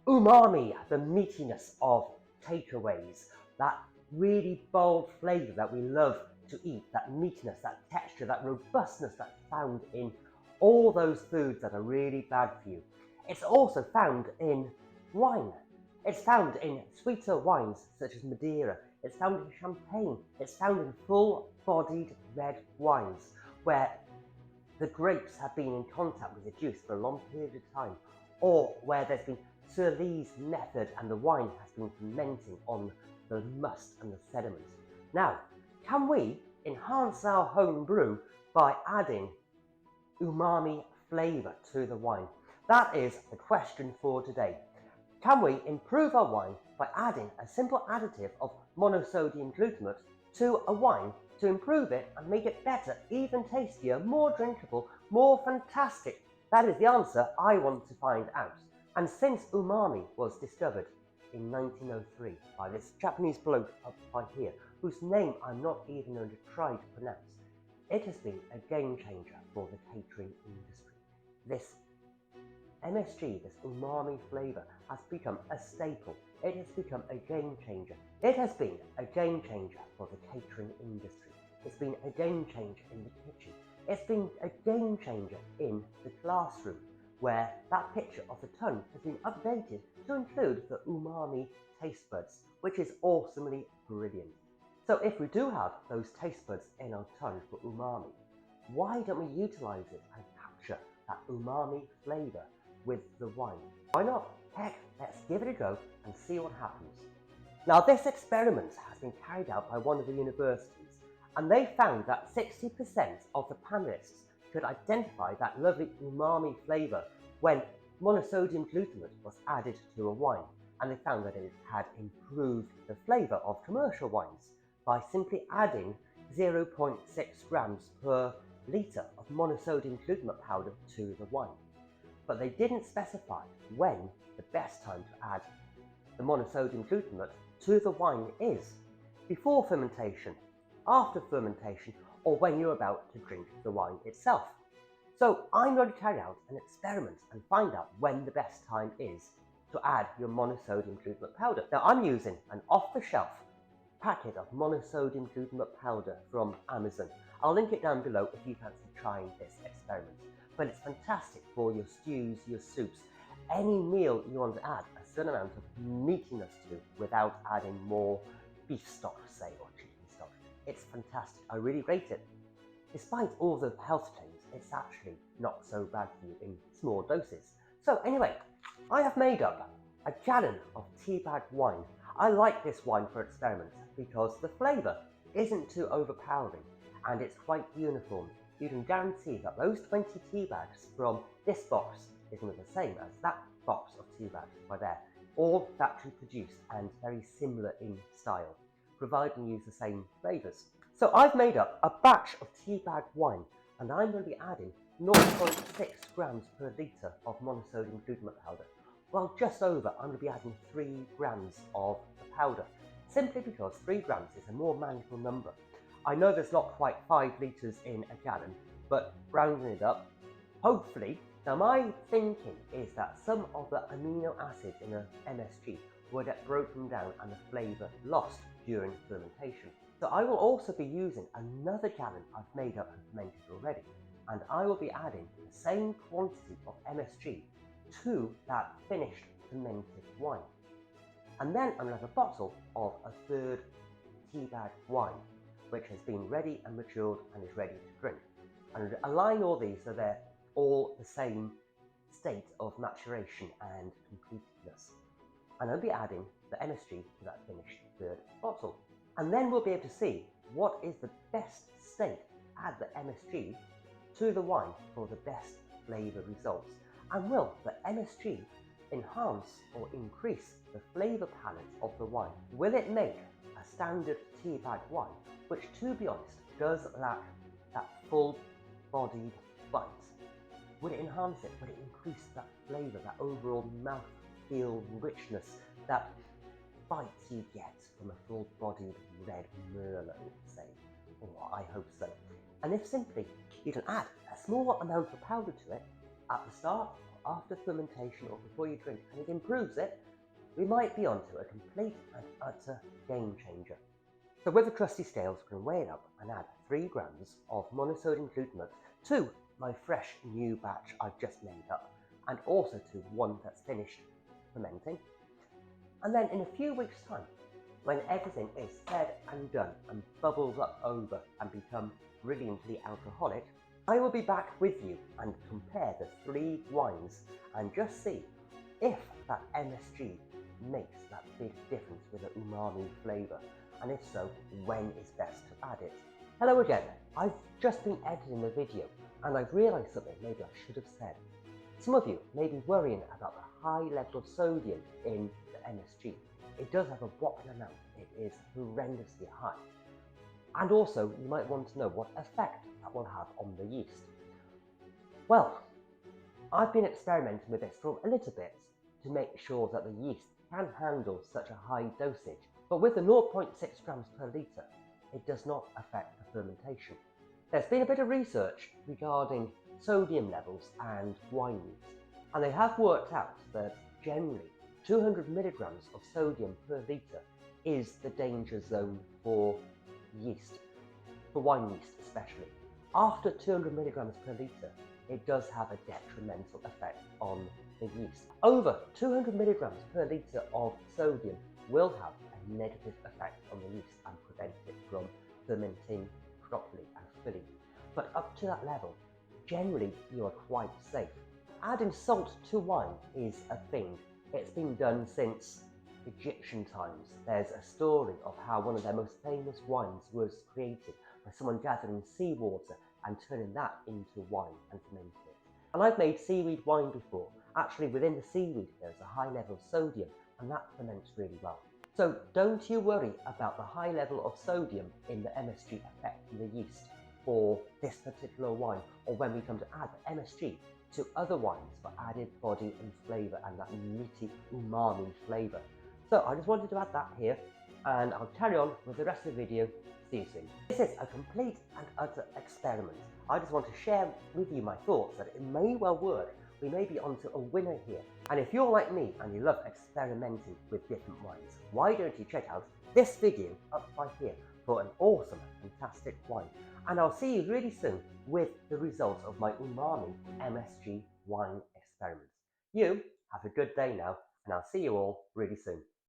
Umami, the meatiness of takeaways, that really bold flavour that we love to eat, that meatiness, that texture, that robustness that's found in all those foods that are really bad for you. It's also found in wine. It's found in sweeter wines such as Madeira. It's found in champagne. It's found in full-bodied red wines where the grapes have been in contact with the juice for a long period of time, or where there's been Surly's method and the wine has been fermenting on the must and the sediment. Now, can we enhance our home brew by adding umami flavour to the wine? That is the question for today. Can we improve our wine by adding a simple additive of monosodium glutamate to a wine to improve it and make it better, even tastier, more drinkable, more fantastic? That is the answer I want to find out. And since umami was discovered in 1903 by this Japanese bloke up by here, whose name I'm not even going to try to pronounce, it has been a game changer for the catering industry. This MSG, this umami flavour, has become a staple. It has become a game changer. It has been a game changer for the catering industry. It's been a game changer in the kitchen. It's been a game changer in the classroom, where that picture of the tongue has been updated to include the umami taste buds, which is awesomely brilliant. So if we do have those taste buds in our tongue for umami, why don't we utilise it and capture that umami flavour with the wine? Why not? Heck, let's give it a go and see what happens. Now, this experiment has been carried out by one of the universities, and they found that 60% of the panelists could identify that lovely umami flavour when monosodium glutamate was added to a wine, and they found that it had improved the flavour of commercial wines by simply adding 0.6 grams per litre of monosodium glutamate powder to the wine. But they didn't specify when the best time to add the monosodium glutamate to the wine is: before fermentation, after fermentation, or when you're about to drink the wine itself. So I'm going to carry out an experiment and find out when the best time is to add your monosodium glutamate powder. Now, I'm using an off-the-shelf packet of monosodium glutamate powder from Amazon. I'll link it down below if you fancy trying this experiment. But it's fantastic for your stews, your soups, any meal you want to add a certain amount of meatiness to without adding more beef stock, say, or chicken stock. It's fantastic. I really rate it. Despite all the health claims, it's actually not so bad for you in small doses. So anyway, I have made up a gallon of teabag wine. I like this wine for experiments because the flavour isn't too overpowering and it's quite uniform. You can guarantee that those 20 tea bags from this box is going to be the same as that box of tea bags by there. All factory produced and very similar in style, providing you the same flavours. So I've made up a batch of tea bag wine, and I'm going to be adding 0.6 grams per litre of monosodium glutamate powder. Well, just over, I'm going to be adding 3 grams of the powder, simply because 3 grams is a more manageable number. I know there's not quite 5 litres in a gallon, but rounding it up, hopefully. Now, my thinking is that some of the amino acids in the MSG would get broken down and the flavour lost during fermentation. So I will also be using another gallon I've made up and fermented already, and I will be adding the same quantity of MSG to that finished fermented wine. And then I'm going to have a bottle of a third teabag wine, which has been ready and matured and is ready to drink. And align all these so they're all the same state of maturation and completeness. And I'll be adding the MSG to that finished third bottle. And then we'll be able to see what is the best state to add the MSG to the wine for the best flavour results. And will the MSG enhance or increase the flavour palette of the wine? Will it make a standard teabag wine, which, to be honest, does lack that full-bodied bite? Would it enhance it? Would it increase that flavour, that overall mouthfeel richness, that bite you get from a full-bodied red Merlot, say? Oh, I hope so. And if simply you can add a small amount of powder to it at the start after fermentation or before you drink and it improves it, we might be onto a complete and utter game changer. So with the trusty scales, we can weigh it up and add 3 grams of monosodium glutamate to my fresh new batch I've just made up, and also to one that's finished fermenting. And then in a few weeks' time, when everything is said and done and bubbles up over and become brilliantly alcoholic, I will be back with you and compare the 3 wines and just see if that MSG makes that big difference with the umami flavour, and if so, when is best to add it. Hello again, I've just been editing the video and I've realised something maybe I should have said. Some of you may be worrying about the high level of sodium in the MSG. It does have a whopping amount, it is horrendously high. And also, you might want to know what effect that will have on the yeast. Well, I've been experimenting with this for a little bit to make sure that the yeast can handle such a high dosage, but with the 0.6 grams per litre, it does not affect the fermentation. There's been a bit of research regarding sodium levels and wine yeast, and they have worked out that generally 200 milligrams of sodium per litre is the danger zone for yeast, for wine yeast especially. After 200 milligrams per litre, it does have a detrimental effect on the yeast. Over 200 milligrams per litre of sodium will have a negative effect on the yeast and prevent it from fermenting properly and fully. But up to that level, generally you are quite safe. Adding salt to wine is a thing. It's been done since Egyptian times. There's a story of how one of their most famous wines was created by someone gathering seawater and turning that into wine and fermenting it. And I've made seaweed wine before. Actually, within the seaweed there's a high level of sodium and that ferments really well. So don't you worry about the high level of sodium in the MSG affecting the yeast for this particular wine, or when we come to add the MSG to other wines for added body and flavour and that meaty umami flavour. So I just wanted to add that here, and I'll carry on with the rest of the video. See you soon. This is a complete and utter experiment. I just want to share with you my thoughts that it may well work. We may be onto a winner here. And if you're like me and you love experimenting with different wines, why don't you check out this video up by here for an awesome, fantastic wine. And I'll see you really soon with the results of my umami MSG wine experiments. You have a good day now, and I'll see you all really soon.